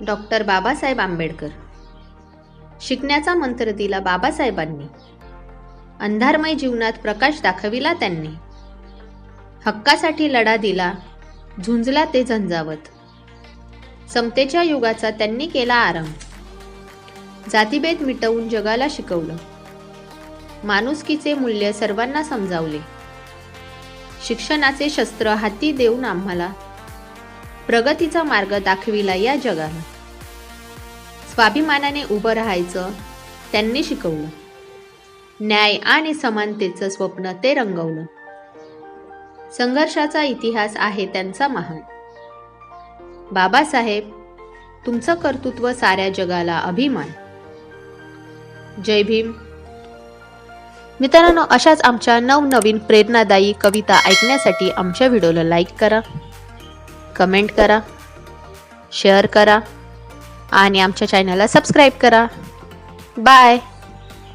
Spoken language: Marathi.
डॉक्टर बाबासाहेब आंबेडकर. शिकण्याचा मंत्र दिला बाबासाहेबांनी. अंधारमय जीवनात प्रकाश दाखविला त्यांनी. हक्कासाठी लढा दिला, झुंजला ते झंझावत. समतेच्या युगाचा त्यांनी केला आरंभ. जातिभेद मिटवून जगाला शिकवलं. माणुसकीचे मूल्य सर्वांना समजावले. शिक्षणाचे शस्त्र हाती देऊन आम्हाला प्रगतीचा मार्ग दाखविला या जगाला. स्वाभिमानाने उभं राहायचं त्यांनी शिकवलं. न्याय आणि समानतेचं स्वप्न ते रंगवलं. संघर्षाचा इतिहास आहे त्यांचा महान. बाबासाहेब, तुमचं कर्तृत्व साऱ्या जगाला अभिमान. जय भीम. मित्रांनो, अशाच आमच्या नवनवीन प्रेरणादायी कविता ऐकण्यासाठी आमच्या व्हिडिओला लाईक करा, कमेंट करा, शेअर करा आणि आमच्या चॅनलला सबस्क्राईब करा. बाय.